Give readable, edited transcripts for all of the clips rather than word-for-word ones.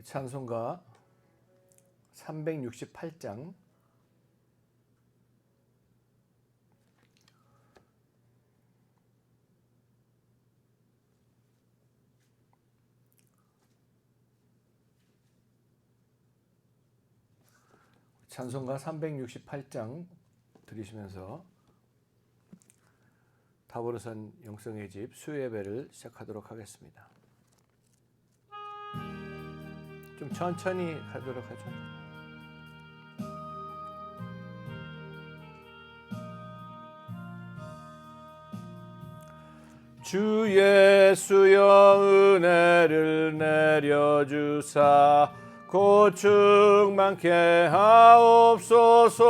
찬송가 368장 찬송가 368장 들으시면서 타보르산 영성의 집 수요예배를 시작하도록 하겠습니다. 좀 천천히 가도록 하죠. 주 예수여 은혜를 내려주사 고충 많게 하옵소서.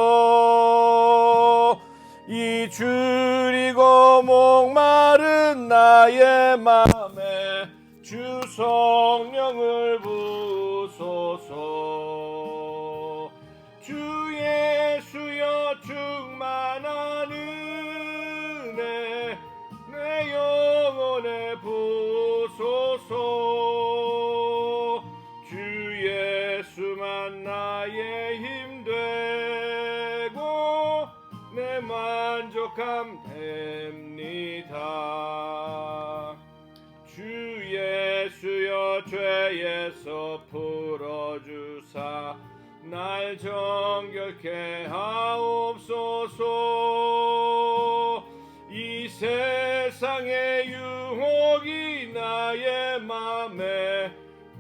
이 줄이고 목마른 나의 맘에 주 성령을 부소서. 주 예수여 충만한 은혜 내 영혼에 부소서. 주 예수만 나의 힘 되고 내 만족함 됩니다. 주 예수여 죄에서 풀어주사 날 정결케 하옵소서. 이 세상의 유혹이 나의 맘에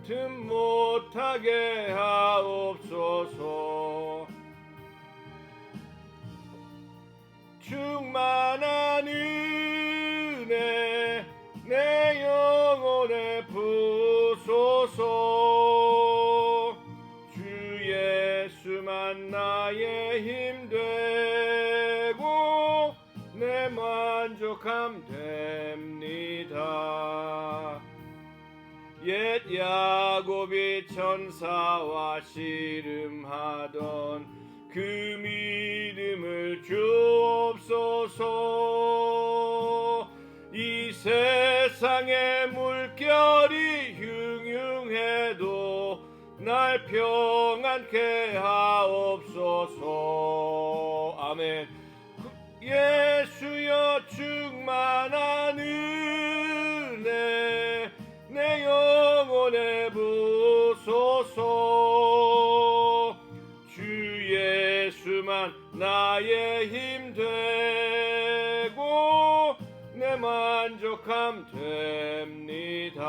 틈 못하게 하옵소서. 충만한 은혜 내 영혼에 부소서. 주 예수만 나의 힘 되고 내 만족함 됩니다. 옛 야곱이 천사와 씨름하던 그 믿음을 주옵소서. 이 세상의 물결이 흉흉해도 날 평안케 하옵소서. 아멘. 예수여 충만한 은혜 내 영혼에 부소서. 주 예수만 나의 힘 되고 내 만족함 됩니다.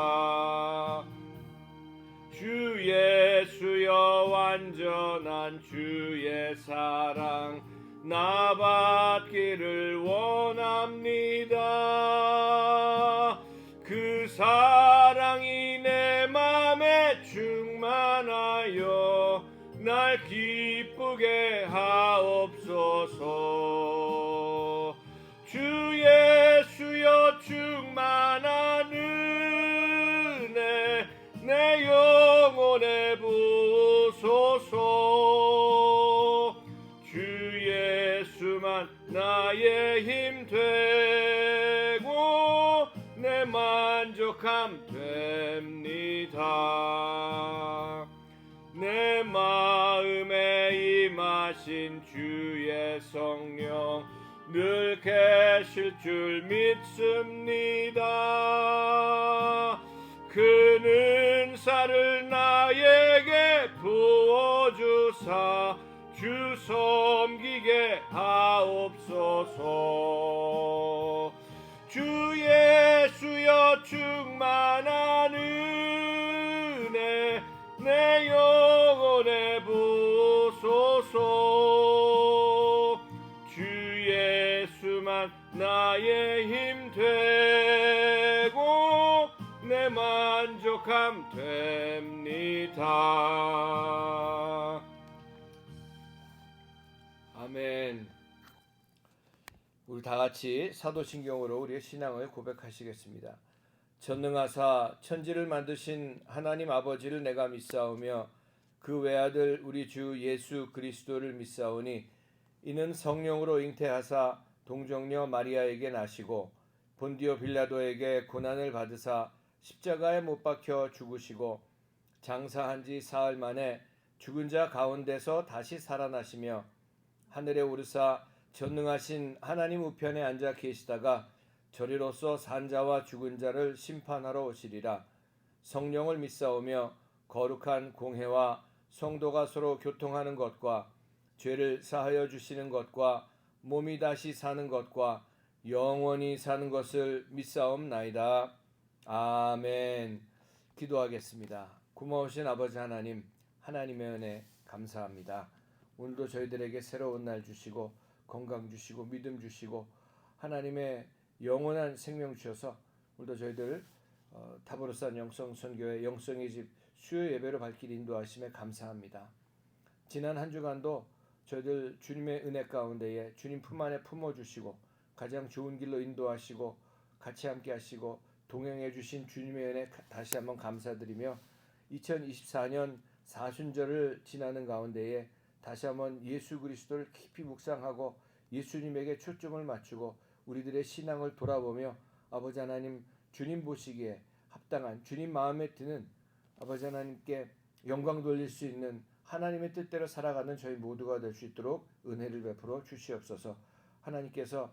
주 예수여 완전한 주의 사랑 나 받기를 원합니다. 그 사랑이 내 맘에 충만하여 날 기쁘게 하옵소서. 주 예수여 충만한 은혜 내 영혼에 부소서. 주 예수만 나의 힘 되고 내 만족함 됩니다. 내 마음에 임하신 주의 성령 늘 계실 줄 믿습니다. 그 은사를 나에게 부어주사 주 섬기게 하옵소서. 주 예수여 충만한 은혜 내 영혼에 부소서. 주 예수만 나의 힘 되고 내 만족함 됩니다. 아멘. 우리 다 같이 사도신경으로 우리의 신앙을 고백하시겠습니다. 전능하사 천지를 만드신 하나님 아버지를 내가 믿사오며 그 외아들 우리 주 예수 그리스도를 믿사오니 이는 성령으로 잉태하사 동정녀 마리아에게 나시고 본디오 빌라도에게 고난을 받으사 십자가에 못 박혀 죽으시고 장사한 지 사흘 만에 죽은 자 가운데서 다시 살아나시며 하늘에 오르사 전능하신 하나님 우편에 앉아 계시다가 저리로서 산자와 죽은 자를 심판하러 오시리라. 성령을 믿사오며 거룩한 공회와 성도가 서로 교통하는 것과 죄를 사하여 주시는 것과 몸이 다시 사는 것과 영원히 사는 것을 믿사옵나이다. 아멘. 기도하겠습니다. 고마우신 아버지 하나님, 하나님의 은혜 감사합니다. 오늘도 저희들에게 새로운 날 주시고 건강 주시고 믿음 주시고 하나님의 영원한 생명 주셔서 오늘도 저희들 타보르산 영성선교회 영성의 집 수요 예배로 발길 인도하심에 감사합니다. 지난 한 주간도 저희들 주님의 은혜 가운데에 주님 품 안에 품어주시고 가장 좋은 길로 인도하시고 같이 함께 하시고 동행해 주신 주님의 은혜 다시 한번 감사드리며 2024년 사순절을 지나는 가운데에 다시 한번 예수 그리스도를 깊이 묵상하고 예수님에게 초점을 맞추고 우리들의 신앙을 돌아보며 아버지 하나님 주님 보시기에 합당한 주님 마음에 드는 아버지 하나님께 영광 돌릴 수 있는 하나님의 뜻대로 살아가는 저희 모두가 될 수 있도록 은혜를 베풀어 주시옵소서. 하나님께서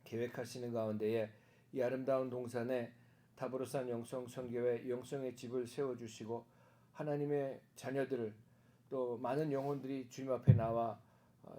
계획하시는 가운데에 이 아름다운 동산에 타보르산 영성선교회 영성의 집을 세워주시고 하나님의 자녀들을 또 많은 영혼들이 주님 앞에 나와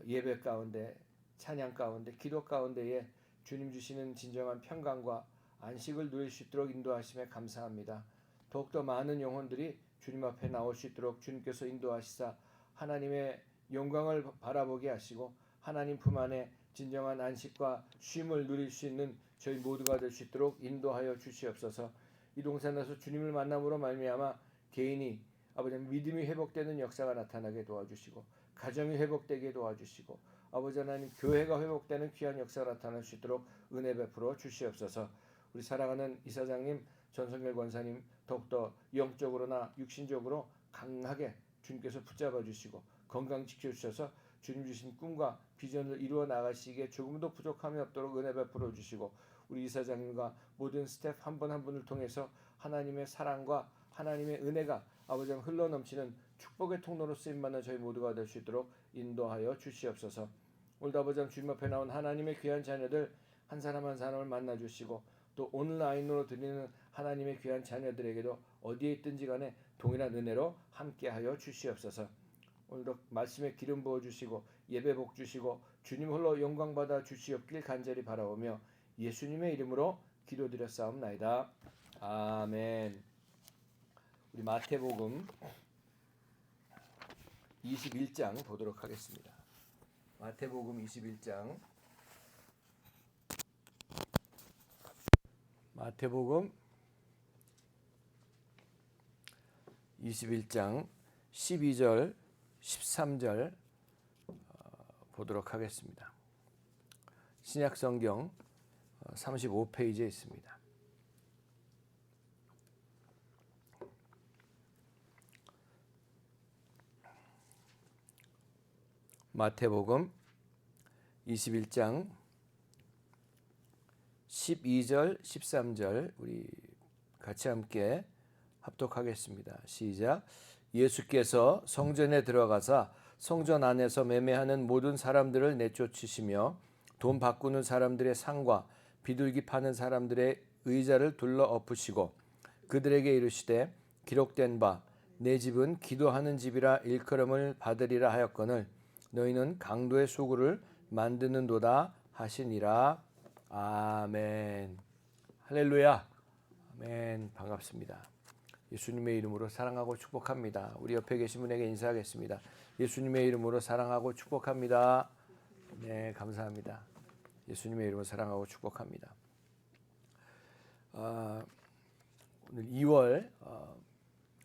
예배 가운데 찬양 가운데 기도 가운데에 주님 주시는 진정한 평강과 안식을 누릴 수 있도록 인도하심에 감사합니다. 더욱더 많은 영혼들이 주님 앞에 나올 수 있도록 주님께서 인도하시사 하나님의 영광을 바라보게 하시고 하나님 품 안에 진정한 안식과 쉼을 누릴 수 있는 저희 모두가 될 수 있도록 인도하여 주시옵소서. 이 동산에서 주님을 만남으로 말미암아 개인이 아버지 믿음이 회복되는 역사가 나타나게 도와주시고 가정이 회복되게 도와주시고 아버지 하나님 교회가 회복되는 귀한 역사가 나타날 수 있도록 은혜 베풀어 주시옵소서. 우리 사랑하는 이사장님 전성길 권사님 더욱더 영적으로나 육신적으로 강하게 주님께서 붙잡아 주시고 건강 지켜주셔서 주님 주신 꿈과 비전을 이루어 나가시기에 조금도 부족함이 없도록 은혜 베풀어 주시고 우리 이사장님과 모든 스태프 한 분 한 분을 통해서 하나님의 사랑과 하나님의 은혜가 아버지 흘러넘치는 축복의 통로로 쓰임받는 저희 모두가 될 수 있도록 인도하여 주시옵소서. 오늘도 아버지 주님 앞에 나온 하나님의 귀한 자녀들 한 사람 한 사람을 만나주시고 또 온라인으로 드리는 하나님의 귀한 자녀들에게도 어디에 있든지 간에 동일한 은혜로 함께하여 주시옵소서. 오늘도 말씀에 기름 부어주시고 예배 복 주시고 주님 홀로 영광 받아 주시옵길 간절히 바라오며 예수님의 이름으로 기도드렸사옵나이다. 아멘. 우리 마태복음 21장 보도록 하겠습니다. 마태복음 21장 마태복음 21장 12절 13절 보도록 하겠습니다. 신약성경 35페이지에 있습니다. 마태복음 21장 12절 13절 우리 같이 함께 합독하겠습니다. 시작. 예수께서 성전에 들어가사 성전 안에서 매매하는 모든 사람들을 내쫓으시며 돈 바꾸는 사람들의 상과 비둘기 파는 사람들의 의자를 둘러 엎으시고 그들에게 이르시되 기록된 바 내 집은 기도하는 집이라 일컬음을 받으리라 하였거늘 너희는 강도의 소굴을 만드는도다 하시니라. 아멘. 할렐루야. 아멘. 반갑습니다. 예수님의 이름으로 사랑하고 축복합니다. 우리 옆에 계신 분에게 인사하겠습니다. 예수님의 이름으로 사랑하고 축복합니다. 네, 감사합니다. 예수님의 이름으로 사랑하고 축복합니다. 오늘 2월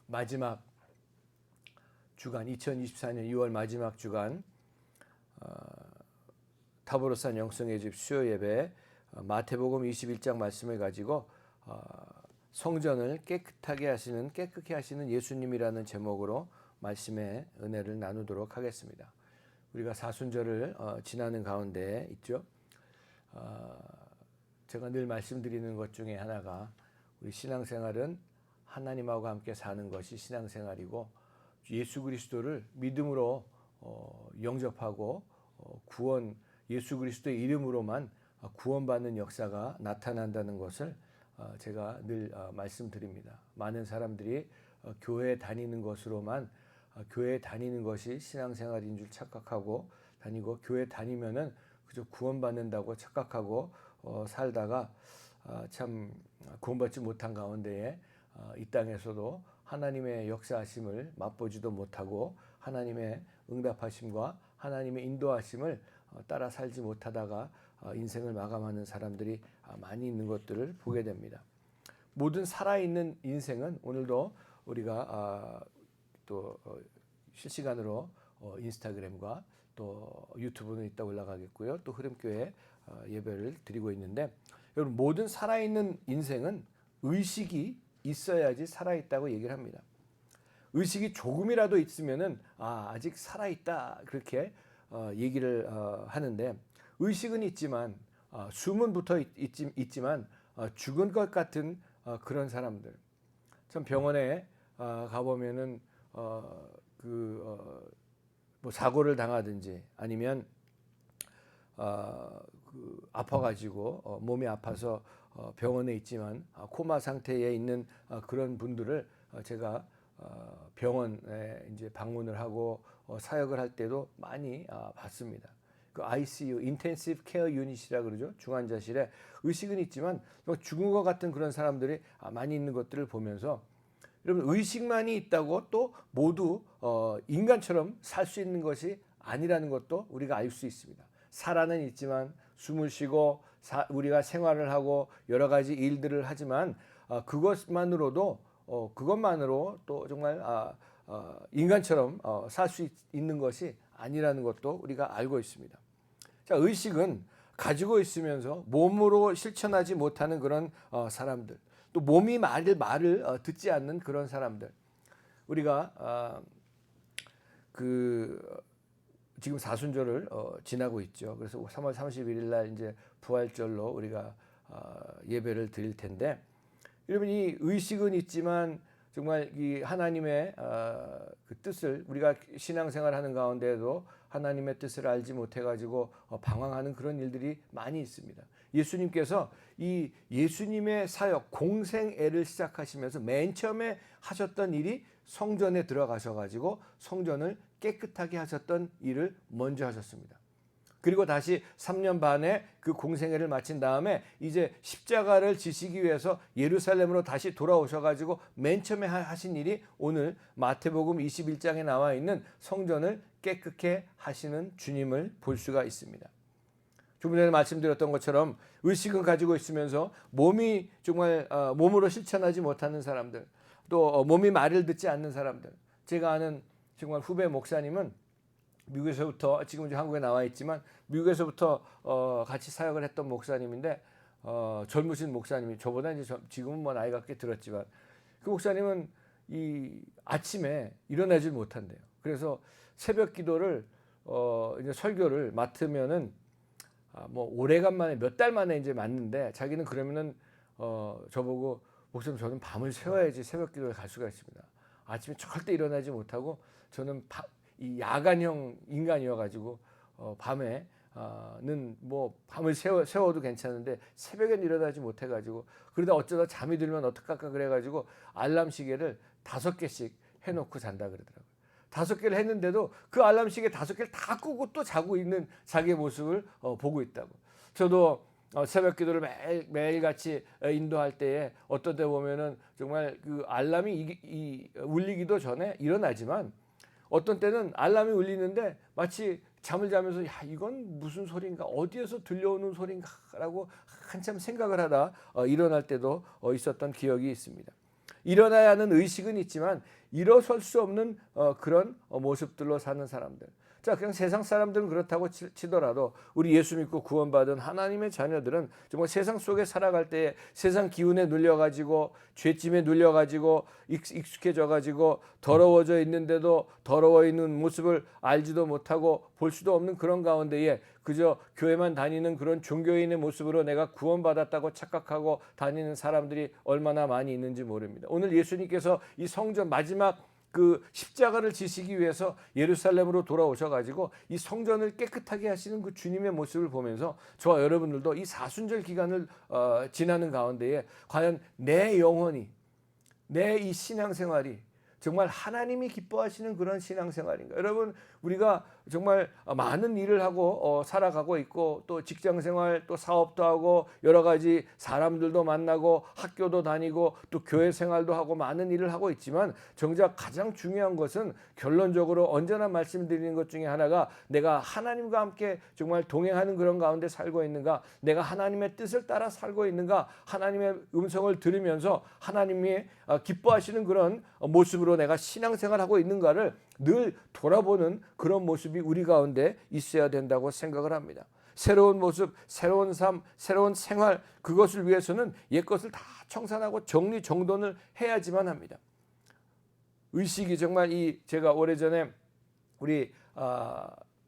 마지막 주간 2024년 2월 마지막 주간 타보로산 영성의 집 수요 예배 마태복음 21장 말씀을 가지고 성전을 깨끗하게 하시는 깨끗게 하시는 예수님이라는 제목으로 말씀의 은혜를 나누도록 하겠습니다. 우리가 사순절을 지나는 가운데 있죠. 제가 늘 말씀드리는 것 중에 하나가 우리 신앙생활은 하나님하고 함께 사는 것이 신앙생활이고 예수 그리스도를 믿음으로 영접하고 구원 예수 그리스도의 이름으로만 구원받는 역사가 나타난다는 것을 제가 늘 말씀드립니다. 많은 사람들이 교회에 다니는 것으로만 교회에 다니는 것이 신앙생활인 줄 착각하고 다니고 교회 다니면은 그저 구원받는다고 착각하고 살다가 참 구원받지 못한 가운데에 이 땅에서도 하나님의 역사하심을 맛보지도 못하고 하나님의 응답하심과 하나님의 인도하심을 따라 살지 못하다가 인생을 마감하는 사람들이 많이 있는 것들을 보게 됩니다. 모든 살아있는 인생은 오늘도 우리가 또 실시간으로 인스타그램과 또 유튜브는 이따 올라가겠고요. 또 흐름교회 예배를 드리고 있는데 여러분 모든 살아있는 인생은 의식이 있어야지 살아있다고 얘기를 합니다. 의식이 조금이라도 있으면은 아직 살아있다 그렇게 얘기를 하는데 의식은 있지만 숨은 붙어 있지만 죽은 것 같은 그런 사람들. 참 병원에 가보면은 뭐 사고를 당하든지 아니면 아파가지고 몸이 아파서 병원에 있지만 코마 상태에 있는 그런 분들을 제가 병원에 이제 방문을 하고 사역을 할 때도 많이 봤습니다. 그 ICU, 인텐시브 케어 유닛이라 그러죠. 중환자실에 의식은 있지만 죽은 것 같은 그런 사람들이 많이 있는 것들을 보면서 여러분 의식만이 있다고 또 모두 인간처럼 살 수 있는 것이 아니라는 것도 우리가 알 수 있습니다. 살아는 있지만 숨을 쉬고 우리가 생활을 하고 여러 가지 일들을 하지만 그것만으로 또 정말 인간처럼 살 수 있는 것이 아니라는 것도 우리가 알고 있습니다. 자, 의식은 가지고 있으면서 몸으로 실천하지 못하는 그런 사람들, 또 몸이 말을 듣지 않는 그런 사람들. 우리가 지금 사순절을 지나고 있죠. 그래서 3월 31일 날 이제 부활절로 우리가 예배를 드릴 텐데, 여러분 이 의식은 있지만 정말 이 하나님의 그 뜻을 우리가 신앙생활하는 가운데에도 하나님의 뜻을 알지 못해가지고 방황하는 그런 일들이 많이 있습니다. 예수님께서 이 예수님의 사역 공생애를 시작하시면서 맨 처음에 하셨던 일이 성전에 들어가셔가지고 성전을 깨끗하게 하셨던 일을 먼저 하셨습니다. 그리고 다시 3년 반의 그 공생애를 마친 다음에 이제 십자가를 지시기 위해서 예루살렘으로 다시 돌아오셔가지고 맨 처음에 하신 일이 오늘 마태복음 21장에 나와 있는 성전을 깨끗게 하시는 주님을 볼 수가 있습니다. 조금 전에 말씀드렸던 것처럼 의식은 가지고 있으면서 몸이 정말 몸으로 실천하지 못하는 사람들, 또 몸이 말을 듣지 않는 사람들. 제가 아는 정말 후배 목사님은 미국에서부터 지금 이제 한국에 나와 있지만 미국에서부터 같이 사역을 했던 목사님인데 젊으신 목사님이 저보다 이제 지금은 뭐 나이가 꽤 들었지만 그 목사님은 이 아침에 일어나질 못한대요. 그래서 새벽 기도를 이제 설교를 맡으면은 뭐 오래간만에 몇 달 만에 이제 맡는데 자기는 그러면은 저보고 목사님 저는 밤을 새워야지 새벽 기도를 갈 수가 있습니다. 아침에 절대 일어나지 못하고 저는 이 야간형 인간이어가지고 밤에는 뭐 밤을 새워도 괜찮은데 새벽엔 일어나지 못해가지고 그러다 어쩌다 잠이 들면 어떡할까 그래가지고 알람 시계를 5개씩 해놓고 잔다 그러더라고요. 5개를 했는데도 그 알람 시계 5개를 다 끄고 또 자고 있는 자기의 모습을 보고 있다고. 저도 새벽 기도를 매일 같이 인도할 때에 어떤 때 보면은 정말 그 알람이 울리기도 전에 일어나지만 어떤 때는 알람이 울리는데 마치 잠을 자면서 이건 무슨 소리인가 어디에서 들려오는 소리인가라고 한참 생각을 하다 일어날 때도 있었던 기억이 있습니다. 일어나야 하는 의식은 있지만 일어설 수 없는 그런 모습들로 사는 사람들. 자, 그냥 세상 사람들은 그렇다고 치더라도 우리 예수 믿고 구원받은 하나님의 자녀들은 정말 세상 속에 살아갈 때에 세상 기운에 눌려가지고 죄짐에 눌려가지고 익숙해져가지고 더러워져 있는데도 더러워 있는 모습을 알지도 못하고 볼 수도 없는 그런 가운데에 그저 교회만 다니는 그런 종교인의 모습으로 내가 구원받았다고 착각하고 다니는 사람들이 얼마나 많이 있는지 모릅니다. 오늘 예수님께서 이 성전 마지막 그 십자가를 지시기 위해서 예루살렘으로 돌아오셔가지고 이 성전을 깨끗하게 하시는 그 주님의 모습을 보면서 저와 여러분들도 이 사순절 기간을 지나는 가운데에 과연 내 영혼이, 내 이 신앙생활이 정말 하나님이 기뻐하시는 그런 신앙생활인가? 여러분, 우리가 정말 많은 일을 하고 살아가고 있고 또 직장생활 또 사업도 하고 여러 가지 사람들도 만나고 학교도 다니고 또 교회 생활도 하고 많은 일을 하고 있지만 정작 가장 중요한 것은 결론적으로 언제나 말씀드리는 것 중에 하나가 내가 하나님과 함께 정말 동행하는 그런 가운데 살고 있는가, 내가 하나님의 뜻을 따라 살고 있는가, 하나님의 음성을 들으면서 하나님이 기뻐하시는 그런 모습으로 내가 신앙생활하을 하고 있는가를 늘 돌아보는 그런 모습이 우리 가운데 있어야 된다고 생각을 합니다. 새로운 모습, 새로운 삶, 새로운 생활, 그것을 위해서는 옛것을 다 청산하고 정리정돈을 해야지만 합니다. 의식이 정말 제가 오래전에 우리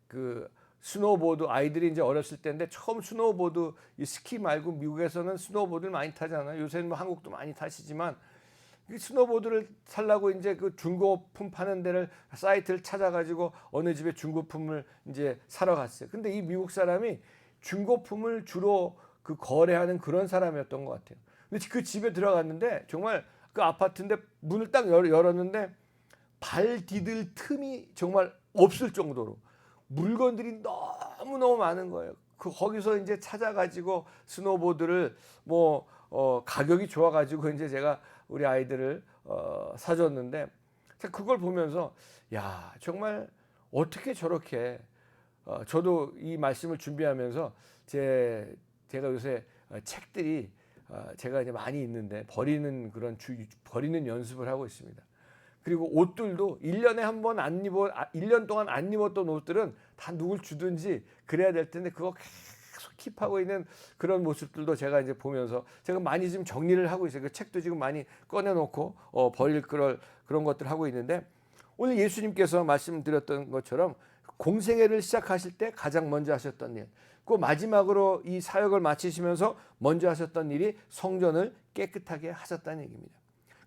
그 스노우보드 아이들이 이제 어렸을 때인데 처음 스노우보드 이 스키 말고 미국에서는 스노우보드를 많이 타잖아요. 요새는 뭐 한국도 많이 타시지만 스노보드를 살라고 이제 그 중고품 파는 데를 사이트를 찾아가지고 어느 집에 중고품을 이제 사러 갔어요. 근데 이 미국 사람이 중고품을 주로 그 거래하는 그런 사람이었던 것 같아요. 근데 그 집에 들어갔는데 정말 그 아파트인데 문을 딱 열었는데 발 디딜 틈이 정말 없을 정도로 물건들이 너무너무 많은 거예요. 거기서 이제 찾아가지고 스노보드를 가격이 좋아가지고 이제 제가 우리 아이들을 사줬는데 그걸 보면서 야, 정말 어떻게 저렇게 저도 이 말씀을 준비하면서 제가 요새 책들이 제가 이제 많이 있는데 버리는 연습을 하고 있습니다. 그리고 옷들도 1년에 한 번 1년 동안 안 입었던 옷들은 다 누굴 주든지 그래야 될 텐데 그거 계속 킵하고 있는 그런 모습들도 제가 이제 보면서 제가 많이 지금 정리를 하고 있어요. 그 책도 지금 많이 꺼내놓고 버릴 그런 것들 하고 있는데 오늘 예수님께서 말씀드렸던 것처럼 공생애를 시작하실 때 가장 먼저 하셨던 일, 그 마지막으로 이 사역을 마치시면서 먼저 하셨던 일이 성전을 깨끗하게 하셨다는 얘기입니다.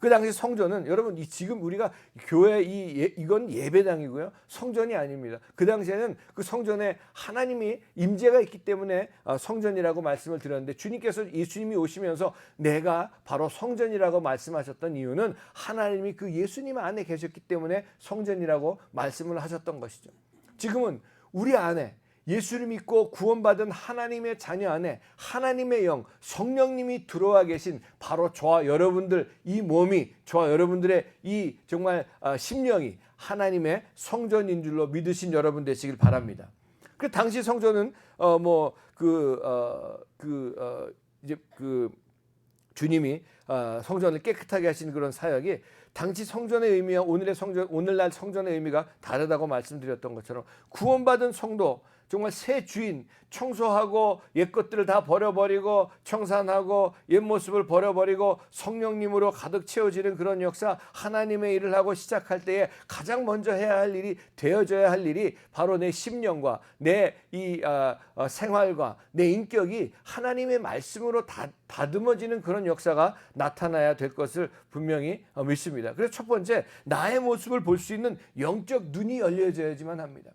그 당시 성전은 여러분 지금 우리가 교회 이건 예배당이고요. 성전이 아닙니다. 그 당시에는 그 성전에 하나님이 임재가 있기 때문에 성전이라고 말씀을 드렸는데 주님께서 예수님이 오시면서 내가 바로 성전이라고 말씀하셨던 이유는 하나님이 그 예수님 안에 계셨기 때문에 성전이라고 말씀을 하셨던 것이죠. 지금은 우리 안에 예수를 믿고 구원받은 하나님의 자녀 안에 하나님의 영, 성령님이 들어와 계신 바로 저와 여러분들 이 몸이 저와 여러분들의 이 정말 심령이 하나님의 성전인 줄로 믿으신 여러분 되시길 바랍니다. 그 당시 성전은 주님이 성전을 깨끗하게 하신 그런 사역이 당시 성전의 의미와 오늘날 성전의 의미가 다르다고 말씀드렸던 것처럼 구원받은 성도 정말 새 주인 청소하고 옛 것들을 다 버려버리고 청산하고 옛 모습을 버려버리고 성령님으로 가득 채워지는 그런 역사 하나님의 일을 하고 시작할 때에 가장 먼저 해야 할 일이 되어져야 할 일이 바로 내 심령과 내 이 생활과 내 인격이 하나님의 말씀으로 다듬어지는 그런 역사가 나타나야 될 것을 분명히 믿습니다. 그래서 첫 번째 나의 모습을 볼 수 있는 영적 눈이 열려져야지만 합니다.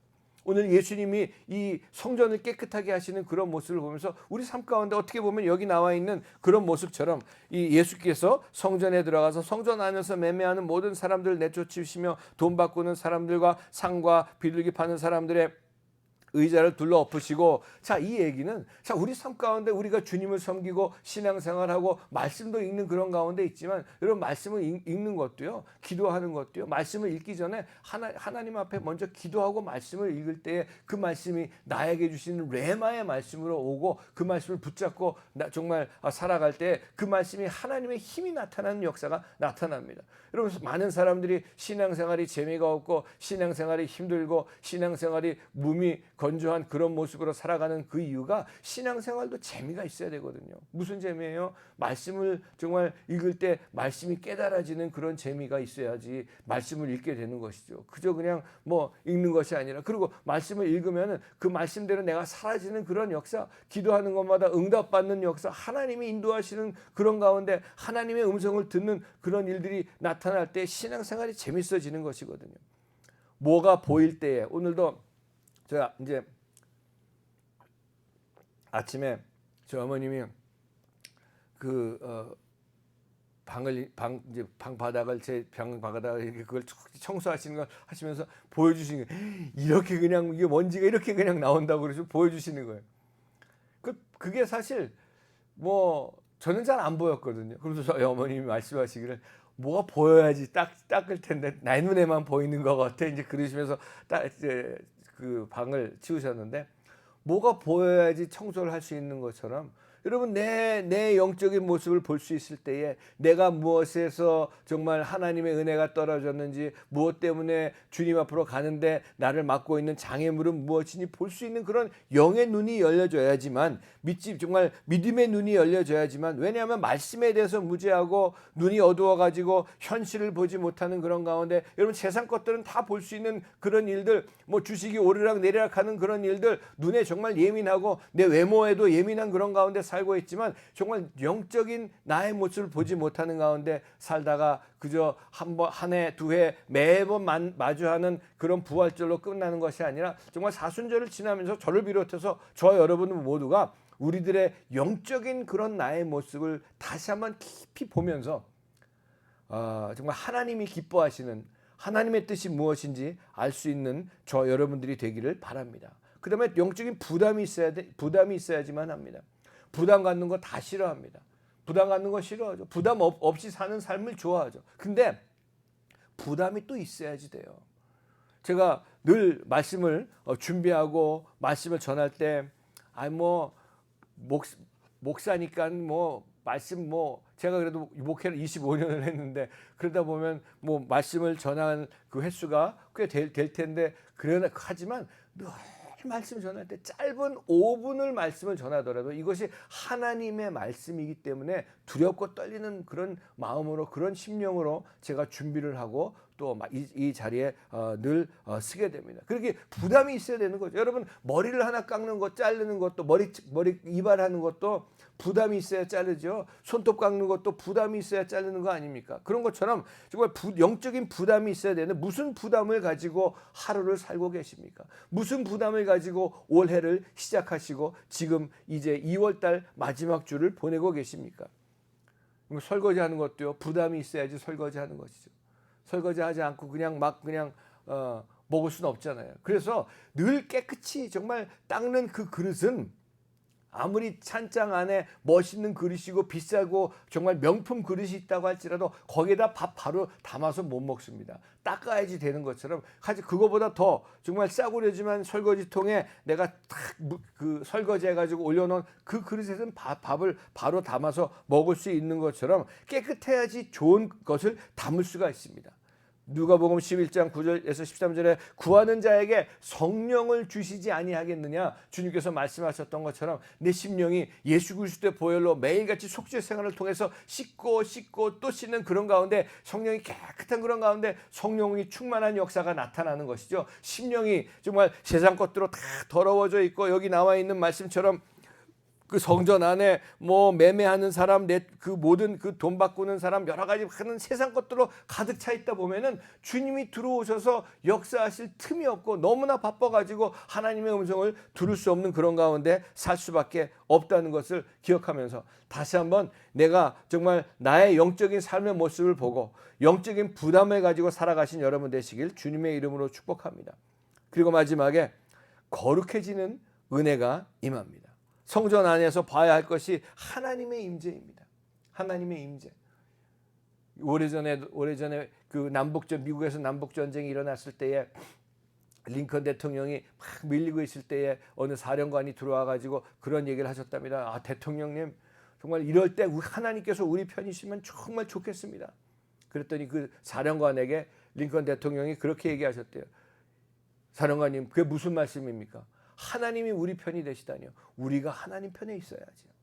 오늘 예수님이 이 성전을 깨끗하게 하시는 그런 모습을 보면서 우리 삶 가운데 어떻게 보면 여기 나와 있는 그런 모습처럼 이 예수께서 성전에 들어가서 성전 안에서 매매하는 모든 사람들을 내쫓으시며 돈 바꾸는 사람들과 상과 비둘기 파는 사람들의 의자를 둘러 엎으시고, 자, 이 얘기는, 자, 우리 삶 가운데 우리가 주님을 섬기고 신앙생활하고 말씀도 읽는 그런 가운데 있지만, 여러분, 말씀을 읽는 것도요, 기도하는 것도요, 말씀을 읽기 전에 하나님 앞에 먼저 기도하고 말씀을 읽을 때에 그 말씀이 나에게 주시는 레마의 말씀으로 오고, 그 말씀을 붙잡고 정말 살아갈 때 그 말씀이 하나님의 힘이 나타나는 역사가 나타납니다. 여러분, 많은 사람들이 신앙생활이 재미가 없고 신앙생활이 힘들고 신앙생활이 몸이 건조한 그런 모습으로 살아가는 그 이유가, 신앙생활도 재미가 있어야 되거든요. 무슨 재미예요? 말씀을 정말 읽을 때 말씀이 깨달아지는 그런 재미가 있어야지 말씀을 읽게 되는 것이죠. 그저 그냥 뭐 읽는 것이 아니라, 그리고 말씀을 읽으면 그 말씀대로 내가 사라지는 그런 역사, 기도하는 것마다 응답받는 역사, 하나님이 인도하시는 그런 가운데 하나님의 음성을 듣는 그런 일들이 나타날 때 신앙생활이 재밌어지는 것이거든요. 뭐가 보일 때에, 오늘도 제가 이제 아침에 저 어머님이 방 바닥을, 제 방 바닥을 이렇게 그걸 청소하시는 걸 하시면서 보여주시는 거예요. 이렇게 그냥 이게 먼지가 이렇게 그냥 나온다고 그러죠. 보여주시는 거예요. 그게 사실 뭐 저는 잘 안 보였거든요. 그래서 저희 어머님이 말씀하시기를, 뭐가 보여야지 닦을 텐데 내 눈에만 보이는 것 같아, 이제 그러시면서 이제 그 방을 치우셨는데, 뭐가 보여야지 청소를 할 수 있는 것처럼, 여러분, 내 영적인 모습을 볼 수 있을 때에 내가 무엇에서 정말 하나님의 은혜가 떨어졌는지, 무엇 때문에 주님 앞으로 가는데 나를 막고 있는 장애물은 무엇이니 볼 수 있는 그런 영의 눈이 열려져야지만, 정말 믿음의 눈이 열려져야지만, 왜냐하면 말씀에 대해서 무지하고 눈이 어두워가지고 현실을 보지 못하는 그런 가운데, 여러분, 세상 것들은 다 볼 수 있는 그런 일들, 뭐 주식이 오르락 내리락 하는 그런 일들, 눈에 정말 예민하고 내 외모에도 예민한 그런 가운데 살고 있지만, 정말 영적인 나의 모습을 보지 못하는 가운데 살다가 그저 한 해, 두 해 매번 마주하는 그런 부활절로 끝나는 것이 아니라, 정말 사순절을 지나면서 저를 비롯해서 저 여러분 모두가 우리들의 영적인 그런 나의 모습을 다시 한번 깊이 보면서 정말 하나님이 기뻐하시는 하나님의 뜻이 무엇인지 알 수 있는 저 여러분들이 되기를 바랍니다. 그 다음에 영적인 부담이 있어야지만 합니다. 부담 갖는 거 다 싫어합니다. 부담 갖는 거 싫어하죠. 부담 없이 사는 삶을 좋아하죠. 근데 부담이 또 있어야지 돼요. 제가 늘 말씀을 준비하고 말씀을 전할 때, 목사니까 말씀 제가 그래도 목회를 25년을 했는데, 그러다 보면 말씀을 전한 그 횟수가 꽤 될 텐데, 하지만 늘 말씀 전할 때 짧은 5분을 말씀을 전하더라도 이것이 하나님의 말씀이기 때문에 두렵고 떨리는 그런 마음으로, 그런 심령으로 제가 준비를 하고 또 이 자리에 늘 쓰게 됩니다. 그렇게 부담이 있어야 되는 거죠. 여러분, 머리를 하나 깎는 것, 자르는 것도, 머리 이발하는 것도 부담이 있어야 자르죠. 손톱 깎는 것도 부담이 있어야 자르는 거 아닙니까? 그런 것처럼 정말 영적인 부담이 있어야 되는데, 무슨 부담을 가지고 하루를 살고 계십니까? 무슨 부담을 가지고 올해를 시작하시고 지금 이제 2월달 마지막 주를 보내고 계십니까? 설거지하는 것도요, 부담이 있어야지 설거지하는 것이죠. 설거지하지 않고 그냥 먹을 수는 없잖아요. 그래서 늘 깨끗이 정말 닦는 그 그릇은, 아무리 찬장 안에 멋있는 그릇이고 비싸고 정말 명품 그릇이 있다고 할지라도 거기에다 밥 바로 담아서 못 먹습니다. 닦아야지 되는 것처럼, 그거보다 더 정말 싸구려지만 설거지통에 내가 그 설거지해가지고 올려놓은 그 그릇에서는 밥을 바로 담아서 먹을 수 있는 것처럼 깨끗해야지 좋은 것을 담을 수가 있습니다. 누가복음 11장 9절에서 13절에 구하는 자에게 성령을 주시지 아니하겠느냐, 주님께서 말씀하셨던 것처럼 내 심령이 예수 그리스도의 보혈로 매일같이 속죄 생활을 통해서 씻고 또 씻는 그런 가운데, 성령이 깨끗한 그런 가운데 성령이 충만한 역사가 나타나는 것이죠. 심령이 정말 세상 것들로 다 더러워져 있고, 여기 나와 있는 말씀처럼 그 성전 안에 매매하는 사람, 그 모든 그 돈 바꾸는 사람, 여러 가지 하는 세상 것들로 가득 차 있다 보면은 주님이 들어오셔서 역사하실 틈이 없고, 너무나 바빠가지고 하나님의 음성을 들을 수 없는 그런 가운데 살 수밖에 없다는 것을 기억하면서, 다시 한번 내가 정말 나의 영적인 삶의 모습을 보고 영적인 부담을 가지고 살아가신 여러분 되시길 주님의 이름으로 축복합니다. 그리고 마지막에 거룩해지는 은혜가 임합니다. 성전 안에서 봐야 할 것이 하나님의 임재입니다. 하나님의 임재. 오래전에 그 미국에서 남북 전쟁이 일어났을 때에 링컨 대통령이 막 밀리고 있을 때에 어느 사령관이 들어와 가지고 그런 얘기를 하셨답니다. 대통령님, 정말 이럴 때 하나님께서 우리 편이시면 정말 좋겠습니다. 그랬더니 그 사령관에게 링컨 대통령이 그렇게 얘기하셨대요. 사령관님, 그게 무슨 말씀입니까? 하나님이 우리 편이 되시다니요. 우리가 하나님 편에 있어야죠.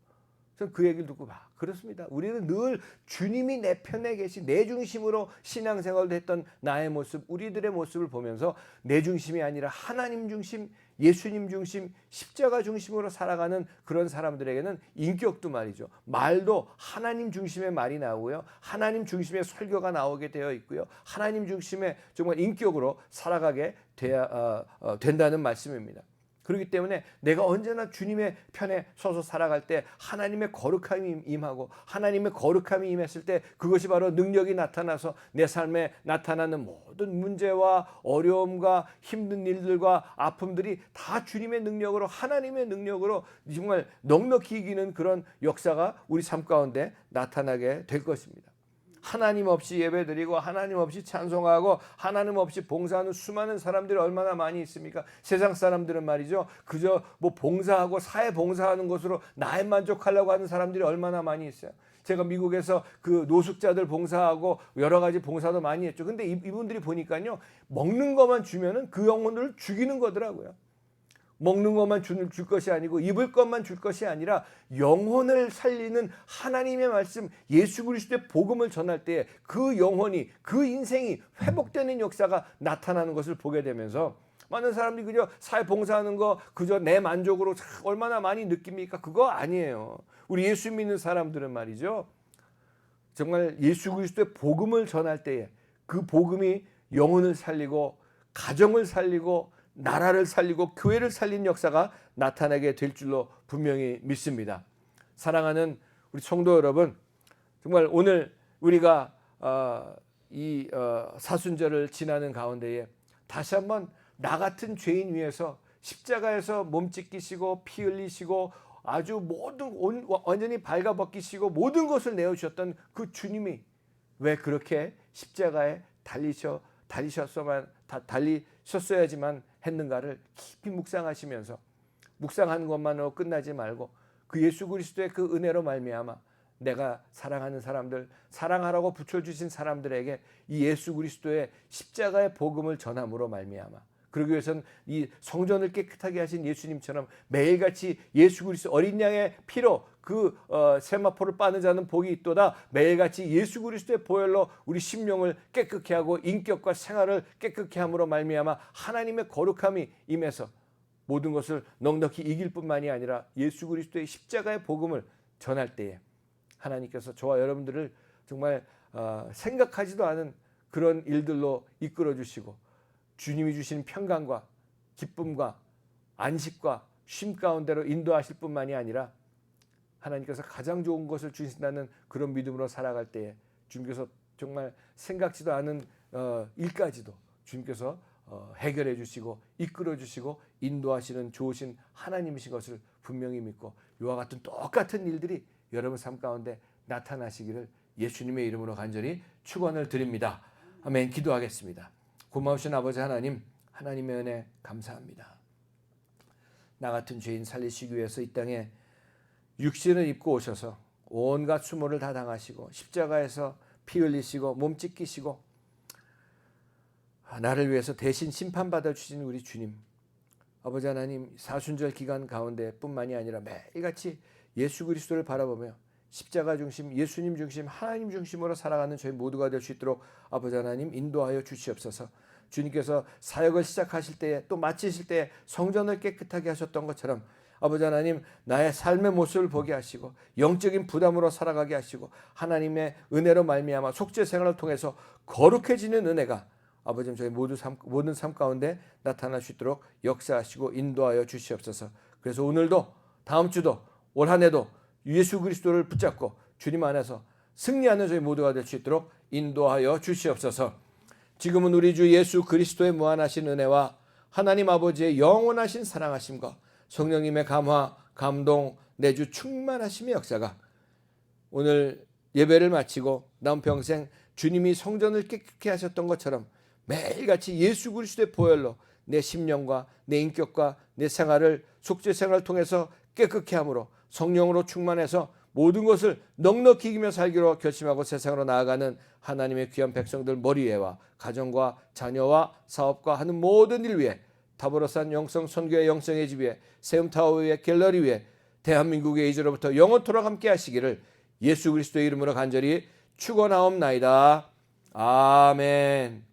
저는 그 얘기를 듣고 그렇습니다. 우리는 늘 주님이 내 편에 계신, 내 중심으로 신앙생활도 했던 나의 모습, 우리들의 모습을 보면서 내 중심이 아니라 하나님 중심, 예수님 중심, 십자가 중심으로 살아가는 그런 사람들에게는 인격도 말이죠. 말도 하나님 중심의 말이 나오고요. 하나님 중심의 설교가 나오게 되어 있고요. 하나님 중심의 정말 인격으로 살아가게 된다는 말씀입니다. 그렇기 때문에 내가 언제나 주님의 편에 서서 살아갈 때 하나님의 거룩함이 임하고, 하나님의 거룩함이 임했을 때 그것이 바로 능력이 나타나서 내 삶에 나타나는 모든 문제와 어려움과 힘든 일들과 아픔들이 다 주님의 능력으로, 하나님의 능력으로 정말 넉넉히 이기는 그런 역사가 우리 삶 가운데 나타나게 될 것입니다. 하나님 없이 예배드리고 하나님 없이 찬송하고 하나님 없이 봉사하는 수많은 사람들이 얼마나 많이 있습니까? 세상 사람들은 말이죠, 그저 봉사하고 사회 봉사하는 것으로 나에 만족하려고 하는 사람들이 얼마나 많이 있어요. 제가 미국에서 그 노숙자들 봉사하고 여러 가지 봉사도 많이 했죠. 근데 이분들이 보니까요, 먹는 것만 주면은 그 영혼을 죽이는 거더라고요. 먹는 것만 줄 것이 아니고 입을 것만 줄 것이 아니라 영혼을 살리는 하나님의 말씀, 예수 그리스도의 복음을 전할 때 그 영혼이, 그 인생이 회복되는 역사가 나타나는 것을 보게 되면서 많은 사람들이 그저 사회 봉사하는 거 그저 내 만족으로 얼마나 많이 느낍니까? 그거 아니에요. 우리 예수 믿는 사람들은 말이죠, 정말 예수 그리스도의 복음을 전할 때에 그 복음이 영혼을 살리고 가정을 살리고 나라를 살리고 교회를 살린 역사가 나타나게 될 줄로 분명히 믿습니다. 사랑하는 우리 성도 여러분, 정말 오늘 우리가 이 사순절을 지나는 가운데에 다시 한번 나 같은 죄인 위해서 십자가에서 몸 찢기시고 피 흘리시고 아주 완전히 발가벗기시고 모든 것을 내어주셨던 그 주님이 왜 그렇게 십자가에 달리셨어야지만 했는가를 깊이 묵상하시면서, 묵상하는 것만으로 끝나지 말고 그 예수 그리스도의 그 은혜로 말미암아 내가 사랑하는 사람들, 사랑하라고 붙여주신 사람들에게 이 예수 그리스도의 십자가의 복음을 전함으로 말미암아, 그러기 위해서는 이 성전을 깨끗하게 하신 예수님처럼 매일같이 예수 그리스도 어린 양의 피로 그 세마포를 빠는 자는 복이 있도다, 매일같이 예수 그리스도의 보혈로 우리 심령을 깨끗게 하고 인격과 생활을 깨끗게 함으로 말미암아 하나님의 거룩함이 임해서 모든 것을 넉넉히 이길 뿐만이 아니라 예수 그리스도의 십자가의 복음을 전할 때에 하나님께서 저와 여러분들을 정말 생각하지도 않은 그런 일들로 이끌어 주시고 주님이 주신 평강과 기쁨과 안식과 쉼 가운데로 인도하실 뿐만이 아니라 하나님께서 가장 좋은 것을 주신다는 그런 믿음으로 살아갈 때에 주님께서 정말 생각지도 않은 일까지도 주님께서 해결해 주시고 이끌어 주시고 인도하시는 좋으신 하나님이신 것을 분명히 믿고, 이와 같은 똑같은 일들이 여러분 삶 가운데 나타나시기를 예수님의 이름으로 간절히 축원을 드립니다. 아멘. 기도하겠습니다. 고마우신 아버지 하나님, 하나님의 은혜 감사합니다. 나 같은 죄인 살리시기 위해서 이 땅에 육신을 입고 오셔서 온갖 수모를 다 당하시고 십자가에서 피 흘리시고 몸 찢기시고 나를 위해서 대신 심판받아 주신 우리 주님, 아버지 하나님, 사순절 기간 가운데 뿐만이 아니라 매일같이 예수 그리스도를 바라보며 십자가 중심, 예수님 중심, 하나님 중심으로 살아가는 저희 모두가 될 수 있도록 아버지 하나님 인도하여 주시옵소서. 주님께서 사역을 시작하실 때에 또 마치실 때에 성전을 깨끗하게 하셨던 것처럼 아버지 하나님, 나의 삶의 모습을 보게 하시고 영적인 부담으로 살아가게 하시고 하나님의 은혜로 말미암아 속죄 생활을 통해서 거룩해지는 은혜가 아버지 저희 모든 삶 가운데 나타날 수 있도록 역사하시고 인도하여 주시옵소서. 그래서 오늘도 다음 주도 올 한 해도 예수 그리스도를 붙잡고 주님 안에서 승리하는 저희 모두가 될 수 있도록 인도하여 주시옵소서. 지금은 우리 주 예수 그리스도의 무한하신 은혜와 하나님 아버지의 영원하신 사랑하심과 성령님의 감화, 감동, 내주 충만하심의 역사가 오늘 예배를 마치고 남은 평생 주님이 성전을 깨끗게 하셨던 것처럼 매일같이 예수 그리스도의 보혈로 내 심령과 내 인격과 내 생활을 속죄 생활을 통해서 깨끗게 함으로 성령으로 충만해서 모든 것을 넉넉히 이기며 살기로 결심하고 세상으로 나아가는 하나님의 귀한 백성들 머리에와 가정과 자녀와 사업과 하는 모든 일 위에 타보로산 영성 선교의 영성의 집 위에 세움타워 위에 갤러리 위에 대한민국의 이제로부터 영원토록 함께 하시기를 예수 그리스도의 이름으로 간절히 축원하옵나이다. 아멘.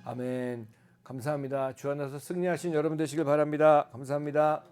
아멘. 감사합니다. 주 안에서 승리하신 여러분 되시길 바랍니다. 감사합니다.